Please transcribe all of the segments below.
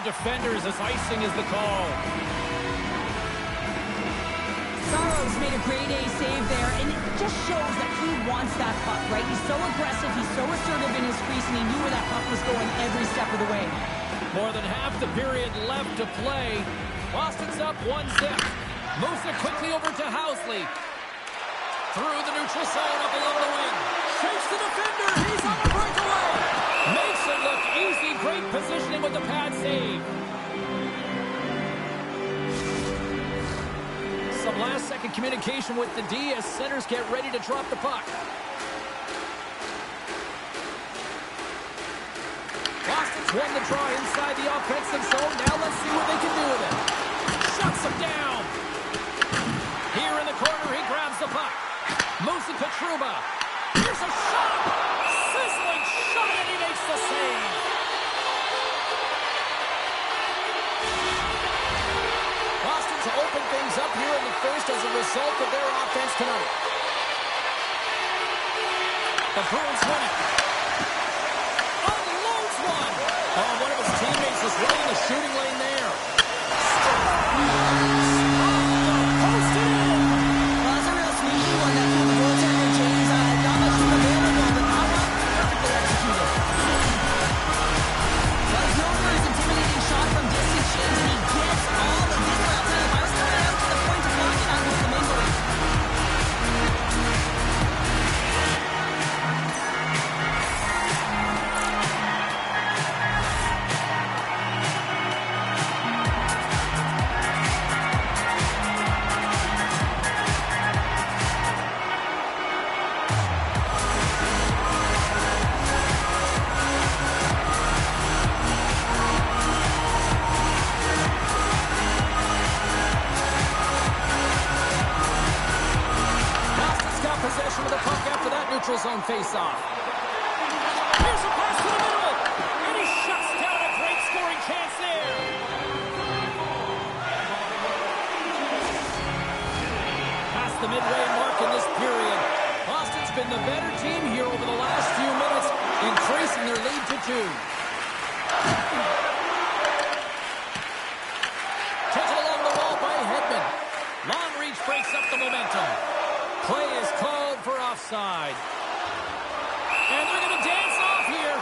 defenders as icing is the call. Saros made a grade A save there, and it just shows that he wants that puck, right? He's so aggressive, he's so assertive in his crease, and he knew where that puck was going every step of the way. More than half the period left to play. Boston's up 1-0. Moves it quickly over to Housley. Through the neutral zone up along the wing. Shakes the defender. He's on a breakaway. Makes it look easy. Great positioning with the pad save. Some last-second communication with the D as centers get ready to drop the puck. Boston's won the draw inside the offensive zone. Now let's see what they can do with it. Shuts him down. Here in the corner, he grabs the puck. Moves it to Trouba. Here's a shot. Sizzling shot, and he makes the save. Boston to open things up here in the first as a result of their offense tonight. The Bruins win it. Unloads one. Oh, one of his teammates was right in the shooting lane there. Zone face-off. Here's a pass to the middle, and he shuts down a great scoring chance there. Past the midway mark in this period. Boston's been the better team here over the last few minutes, increasing their lead to 2. Taken along the wall by Hedman. Long reach breaks up the momentum. Play is called for offside. And they're going to dance off here.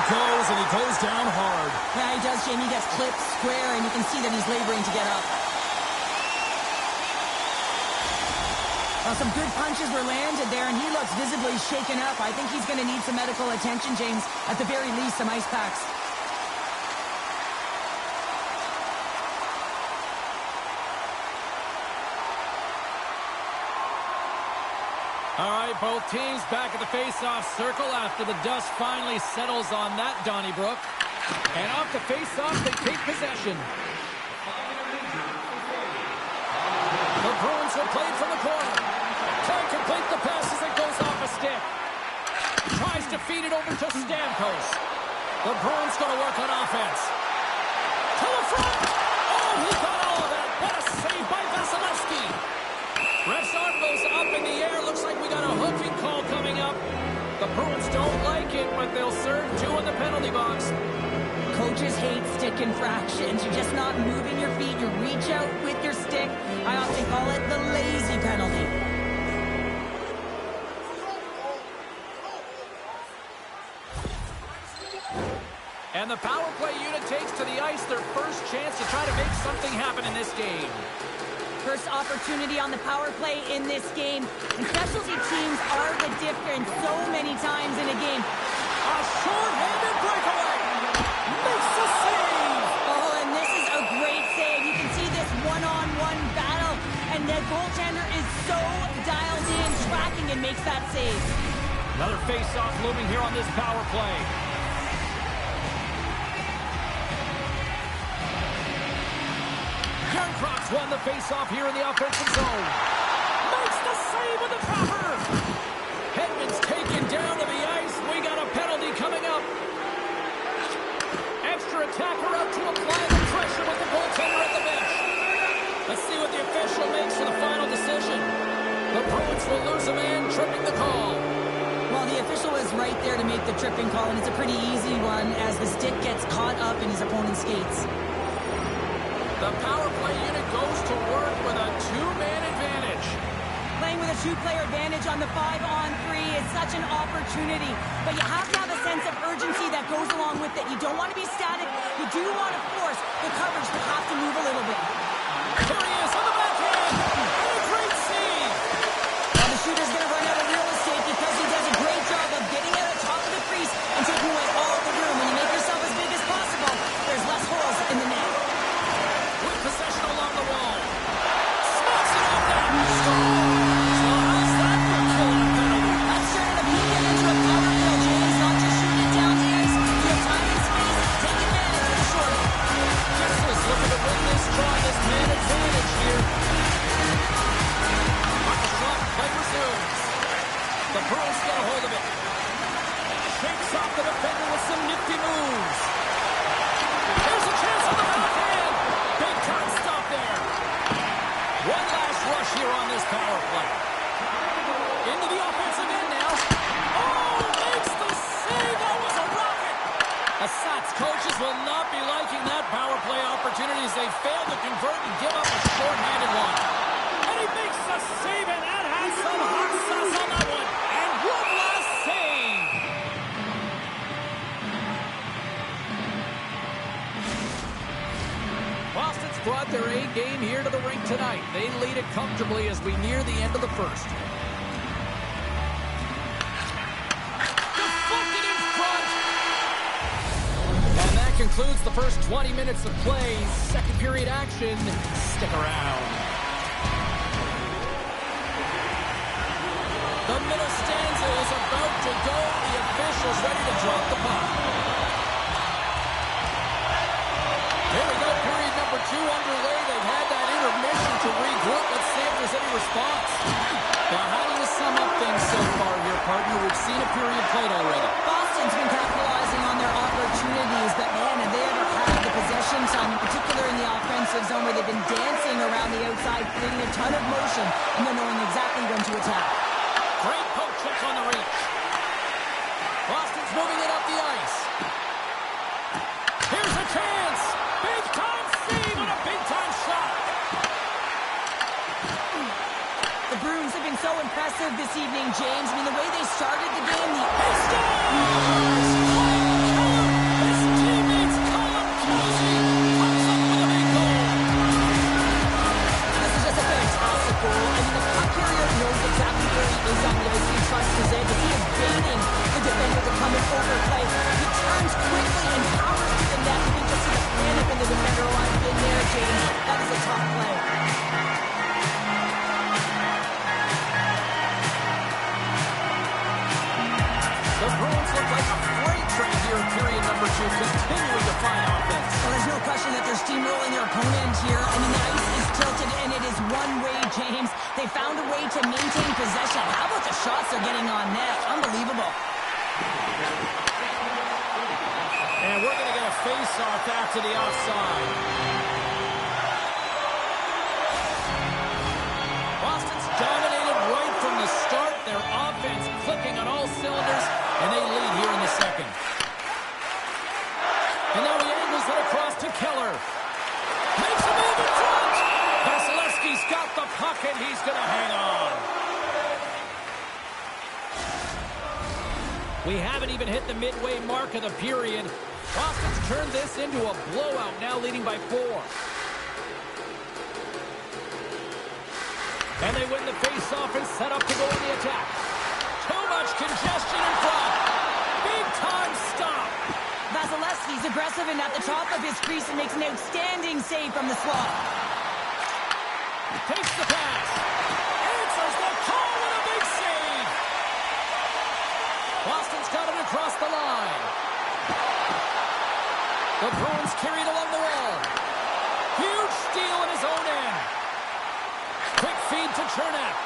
Goes, and he goes down hard. Yeah, he does, Jamie. He gets clipped square, and you can see that he's laboring to get up. Some good punches were landed there, and he looks visibly shaken up. I think he's going to need some medical attention, James. At the very least, some ice packs. All right, both teams back at the face-off circle after the dust finally settles on that Donnybrook. And off the face-off, they take possession. The Bruins will play it from the corner. Can't complete the pass as it goes off a stick. Tries to feed it over to Stamkos. The Bruins going to work on offense. To the front. Oh, he got all of that. What a save by Vasilevsky. Ref's arm goes up in the air. Looks like we got a hooking call coming up. The Bruins don't like it, but they'll serve 2 in the penalty box. Coaches hate stick infractions. You're just not moving your feet. You reach out with your stick. I often call it the lazy penalty. And the power play unit takes to the ice their first chance to try to make something happen in this game. First opportunity on the power play in this game. And specialty teams are the difference so many times in a game. A short-handed breakaway. Makes the save. Oh, and this is a great save. You can see this one-on-one battle. And the goaltender is so dialed in, tracking, and makes that save. Another face-off looming here on this power play. Young Crocs won the face-off here in the offensive zone. Makes the save. save with the dropper. Hedman's taken down to the ice. We got a penalty coming up. Extra attacker out to apply the pressure with the goaltender at the bench. Let's see what the official makes for the final decision. The Bruins will lose a man, tripping the call. Well, the official is right there to make the tripping call, and it's a pretty easy one as the stick gets caught up in his opponent's skates. The power play unit goes to work with a two-man advantage. Playing with a two-player advantage on the 5-on-3 is such an opportunity, but you have to have a sense of urgency that goes along with it. You don't want to be static. You do want to force the coverage to have to move a little bit. Here he is on the backhand. And a great save. Well, the shooter's going to run out of real estate because he does a great job of getting out of top of the crease and taking away all the room. When you make yourself as big as possible, there's less holes in the net. With possession along the wall. Smokes it off that. So how's that for killing a penalty? That's turning a peek into a power play, James. Not just shooting it down the ice. You have time and space. Take advantage of the shorty. Kessler's looking to win this draw, this man advantage here. Shot play resumes. The Bruins get a hold of it. Shakes off the defender with some nifty moves. Here's a chance on the backhand. Big time stop there. One last rush here on this power play. Into the offensive end now. Oh, makes the save. That was a rocket. Assat's coaches will not be liking that power play opportunity as they fail to convert and give up a short-handed one. And he makes the save, and that has some hot sauce on that one. And one last save. Boston's brought their A game here to the rink tonight. They lead it comfortably as we near the end of the first. Deflected in front. And that concludes the first 20 minutes of play. Second period action. Stick around. The middle stanza is about to go. The official's ready to drop the puck. Here we go, period number 2 underway. They've had that intermission to regroup. Let's see if there's any response. Now, how do you sum up things so far here, partner? We've seen a period played already. Boston's been capitalizing on their opportunities, but man, have they ever had the possession time, in particular in the offensive zone where they've been dancing around the outside, creating a ton of motion, and they're knowing exactly when to attack. Great poke check on the reach. Boston's moving it up the ice. Here's a chance. Big time save and a big time shot. The Bruins have been so impressive this evening, James. I mean, the way they started the game, He scores! His teammates call him Kelsey. Comes up with a big goal. this is just a fantastic goal. I mean, the puck carrier knows exactly where he is on the ice. He trusts his edge. He is baiting the defender to come and overplay. He turns quickly and powers to the net. You can just see the panic in the defender line in there, James. That is a tough play. The Bruins look like a freight train here in period number 2, continuing to find offense. Well, there's no question that they're steamrolling their opponent here. I mean, the ice is tilted, and it is one way, James. They found a way to maintain possession. How about the shots they're getting on net? Unbelievable. And we're going to get a face-off after the offside. Boston's dominated right from the start. Their offense clicking on all cylinders, and they lead here in the second. And now he angles it across to Keller. Makes a move in front. Vasilevsky's got the puck, and he's going to hang on. We haven't even hit the midway mark of the period. Boston's turned this into a blowout, now leading by 4. And they win the face-off and set up to go on the attack. Too much congestion in front. Big-time stop. Vasilevsky's aggressive and at the top of his crease and makes an outstanding save from the slot. Takes the pass. Answers the call with a big save. Boston's got it across the line. The Bruins carried along the wall. Huge steal in his own end. Quick feed to Chernak.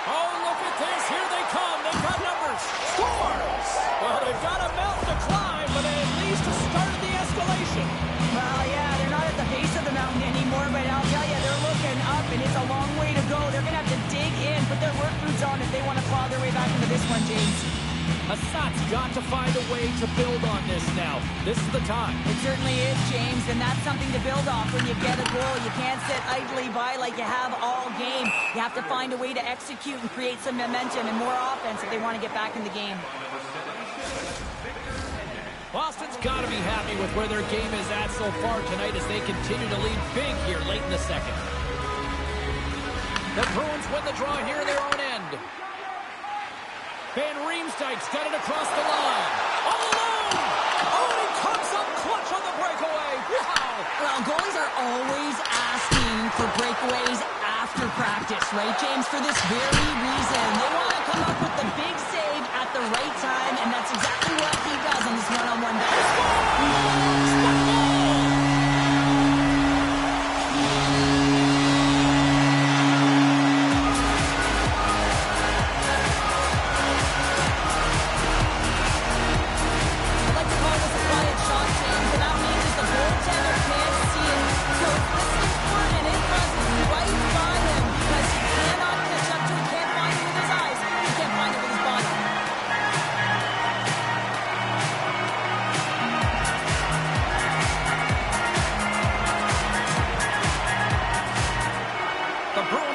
Oh, look at this. Here they come. They've got numbers. Scores! Well, they've got a mountain to climb, but they at least started the escalation. Well, yeah, they're not at the base of the mountain anymore, but I'll tell you, they're looking up, and it's a long way to go. They're going to have to dig in, put their work boots on if they want to claw their way back into this one, James. Assat's got to find a way to build on this now. This is the time. It certainly is, James, and that's something to build off when you get a goal. You can't sit idly by like you have all game. You have to find a way to execute and create some momentum and more offense if they want to get back in the game. Boston's got to be happy with where their game is at so far tonight as they continue to lead big here late in the second. The Bruins win the draw here in their own end. Van Riemsdyk's got it across the line. All alone! Oh, and he comes up clutch on the breakaway. Wow! Well, goalies are always asking for breakaways after practice, right, James? For this very reason. They want to come up with the big save at the right time, and that's exactly what he does on this one-on-one battle.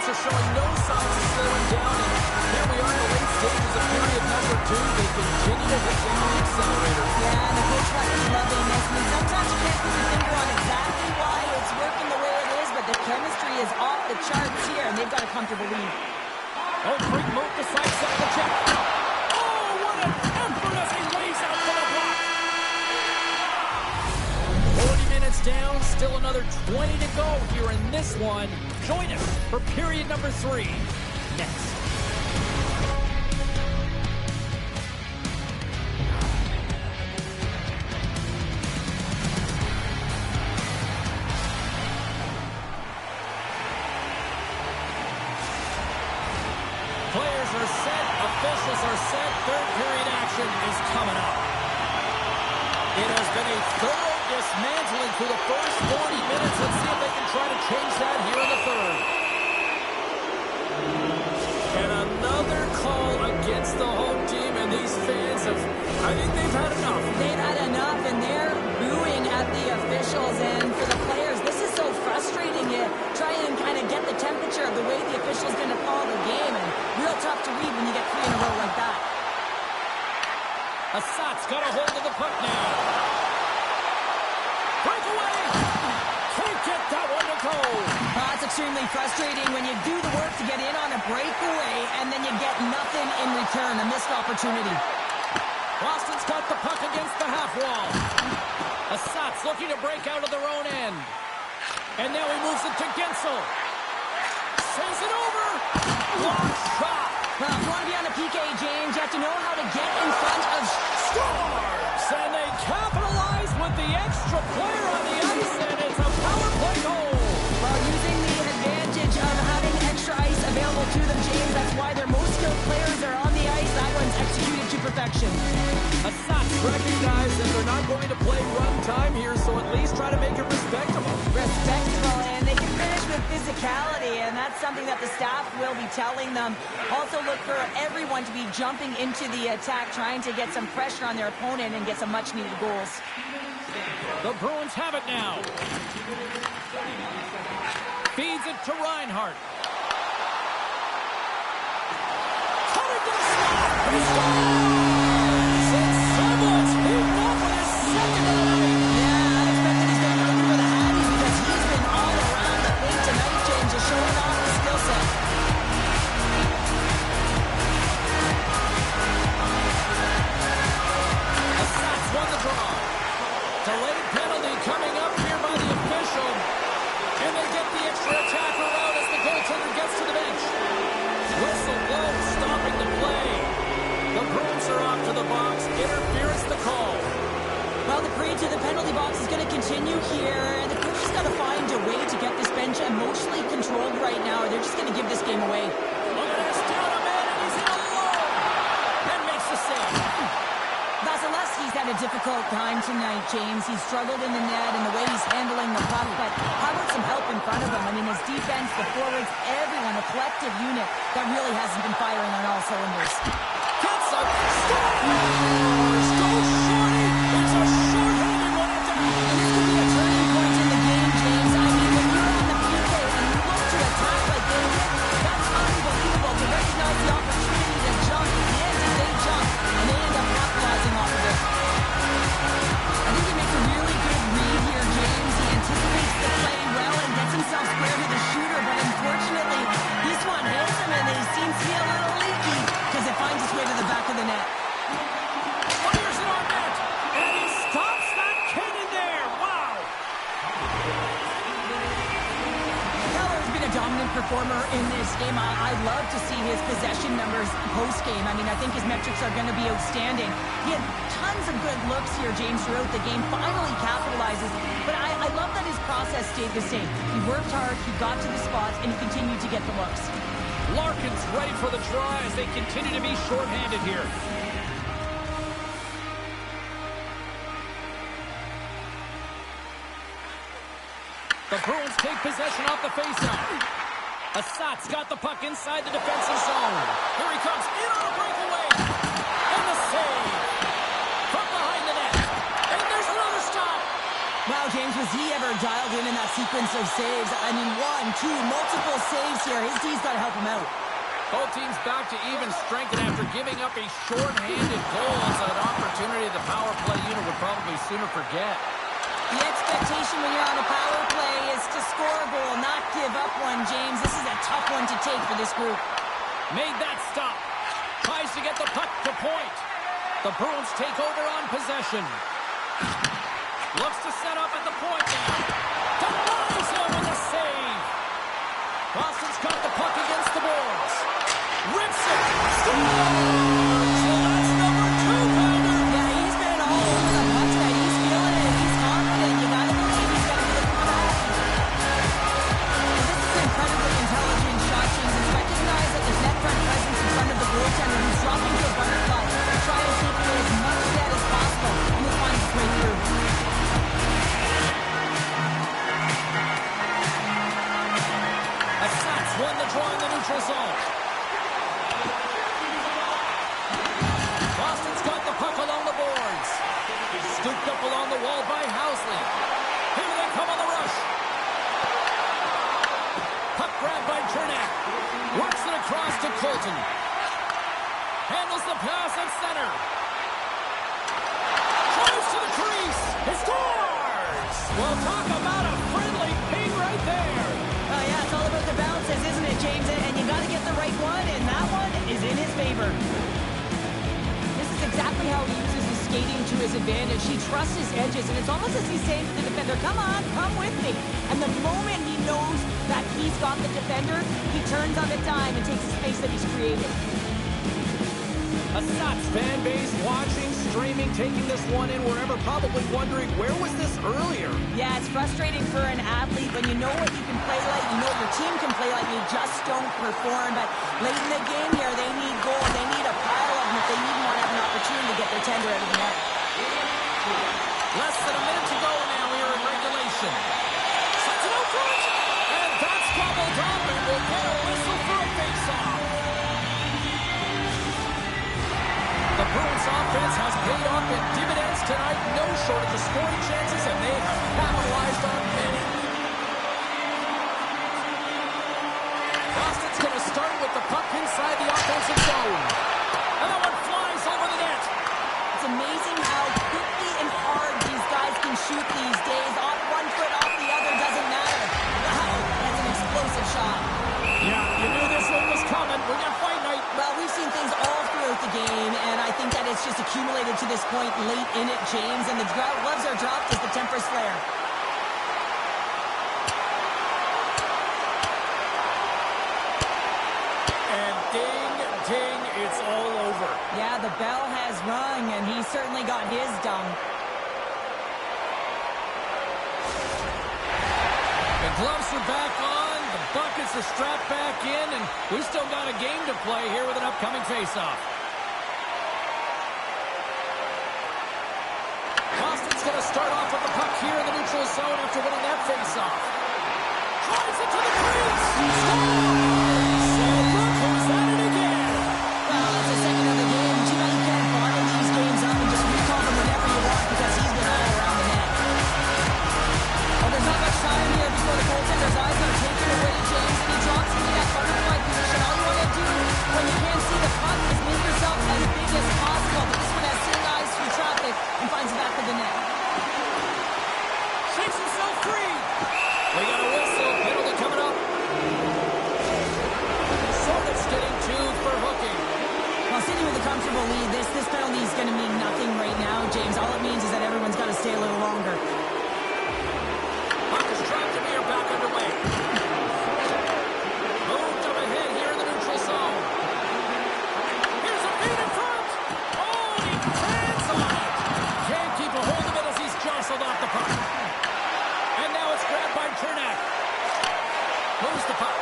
Showing no signs of slowing down, and here we are in the late stages of period number 2. They continue to hit down the accelerator. Yeah, and the coach must be loving this. I mean, sometimes you can't put your finger on exactly why it's working the way it is, but the chemistry is off the charts here, and they've got a comfortable lead. Oh, Freak Moat decides to the check. Oh, what an effort as he lays out for the block. 40 minutes down, still another 20 to go here in this one. Join us for period number 3 next. Players are set, officials are set, third period action is coming up. It has been a thorough dismantling through the first 40 minutes. Let's see if they can try to change that here in the third. And another call against the home team, and these fans I think they've had enough. They've had enough, and they're booing at the officials, and for the players, this is so frustrating. You try and kind of get the temperature of the way the official's going to call the game, and real tough to read when you get 3 in a row like that. Assat's got a hold of the puck now. Breakaway! Can't get that one to go. It's extremely frustrating when you do the work to get in on a breakaway and then you get nothing in return, a missed opportunity. Boston's got the puck against the half wall. Assat's looking to break out of their own end. And now he moves it to Gensel. Sends it over. Block shot. Well, if you want to be on a PK, James, you have to know how to get in front of scores. And they capitalize with the extra player on the ice, and it's a power play goal. Well, using the advantage of having extra ice available to them, James, that's why their most skilled players are on the ice. That one's executed to perfection. Assat's recognized that they're not going to play run time here, so at least try to make it respectable. Respectable, and they can finish with physicality, and that's something that the staff will be telling them. Also look for everyone to be jumping into the attack, trying to get some pressure on their opponent and get some much-needed goals. The Bruins have it now. Feeds it to Reinhart. Cutting to the slot. He scores! It's Samuels. He's up with his second of the night. Yeah, I expect that he's going to be looking for the Hatties because he's been all around the plate tonight, James, just showing off his skill set. Assat's won the draw. Delayed penalty coming up here by the official. And they get the extra attacker out as the goaltender gets to the bench. Whistle blows, stopping the play. The Bruins are off to the box. Interference the call. Well, the parade to the penalty box is going to continue here, and the coach has got to find a way to get this bench emotionally controlled right now, or they're just going to give this game away. Look at this, down a tonight, James. He's struggled in the net and the way he's handling the puck, but how about some help in front of him? I mean, his defense, the forwards, everyone, a collective unit that really hasn't been firing on all cylinders. Gets up, scores! Go Shorty! It's a short-handed one at the And this could be a turning point in the game, James. I mean, when you're on the PK and you look to attack like they did, that's unbelievable to recognize the opportunity to jump. And they jump, and they end up capitalizing off of it. I think he makes a really good read here, James. He anticipates the play well and gets himself square to the shooter, but unfortunately, this one hits him and he seems to be a little leaky because it finds its way to the back of the net. Fires it on net, and he stops that cannon there. Wow! Keller's been a dominant performer in this game. I love to see his possession numbers post-game. I mean, I think his metrics are going to be outstanding. He had tons of good looks here, James, throughout the game. Finally capitalizes. But I love that his process stayed the same. He worked hard, he got to the spots, and he continued to get the looks. Larkin's ready for the try as they continue to be short-handed here. The Bruins take possession off the faceoff. Assat's got the puck inside the defensive zone. Here he comes in on a breakaway. And the save. From behind the net. And there's another stop. Wow, James, was he ever dialed in that sequence of saves? I mean, 1, 2, multiple saves here. His D's got to help him out. Both teams back to even strength, and after giving up a short-handed goal, it's an opportunity the power play unit would probably sooner forget. The expectation when you're on a power play is to score a goal, not give up one, James. This is a tough one to take for this group. Made that stop. Tries to get the puck to point. The Bruins take over on possession. Looks to set up at the point now. Denies him with a save. Boston's got the puck against the boards. Rips it. Scores! Well, that's number 2, Pounder. Yeah, he's been all over the puck tonight. He's feeling it. He's confident. You gotta believe he's gonna be looking for that. This is an incredibly intelligent shot, James. It's recognized that there's net front presence in front of the goaltender. He's dropping to a butterfly to try and take away as much net as possible, and he'll find his way through. Assat's won the draw in the neutral zone. Boston's got the puck along the boards. Scooped up along the wall by Housley. Here they come on the rush. Puck grabbed by Chernak. Works it across to Colton. Handles the pass at center. Drives to the crease. He scores! Well, talk about a friendly ping right there. Oh, yeah, it's all about the bounces, isn't it, James? And you got to get the right one, and that one is in his favor. This is exactly how he uses his skating to his advantage. He trusts his edges, and it's almost as he's saying to the defender, come on, come with me. And the moment he knows that he's got the defender, he turns on a dime and takes the space that he's created. Assat's fan base watching, streaming, taking this one in wherever, probably wondering, where was this earlier? Yeah, it's frustrating for an athlete when you know what you can play like, you know your team can play like, you just don't perform. But late in the game here, they need goal. They need a pile of them if they even want to have an opportunity to get their tender out of the net. Less than a minute to go now here in regulation. Sets it out front, and that's gobbled up, and we'll get a whistle for a face-off. The Bruins offense has paid off in dividends tonight. No shortage of scoring chances, and they have capitalized on many. Boston's going to start with the puck inside the offensive zone. And that one flies over the net. It's amazing how quickly and hard these guys can shoot these days. Off one foot, off the other, doesn't matter. Wow, that's an explosive shot. Yeah, you knew this one was coming. We're going to fight night. Well, we've seen things all throughout the game, and I think that it's just accumulated to this point late in it, James, and the gloves are dropped as the tempers flare. And ding, ding, it's all over. Yeah, the bell has rung, and he certainly got his done. The gloves are back on. The buckets are strapped back in, and we still got a game to play here with an upcoming faceoff. Boston's zone after winning that face-off. Drives it to the crease. So Brooklyn's at it again. Well, it's the second of the game. You know, you can't bottle these games up and just recall them whenever you want because he's been all around the net. Well, there's not much time here before the goaltender's eyes are taken away, James, and he drops into that butterfly position. All you want to do when you can't see the puck is make yourself as big as possible. But this one has seeing eyes through traffic and finds the back of the net. Shakes himself free. We got a whistle. Penalty coming up. Sorgat's getting 2 for hooking. Well, sitting with a comfortable lead, this penalty is going to mean nothing right now, James. All it means is that everyone's got to stay a little longer. Puck is dropped and we are back underway. Moved up ahead here in the neutral zone. Here's a feed in front. Oh, he hands on it. Can't keep a hold of it as he's jostled off the puck. And now it's grabbed by Cernak. Moves the puck.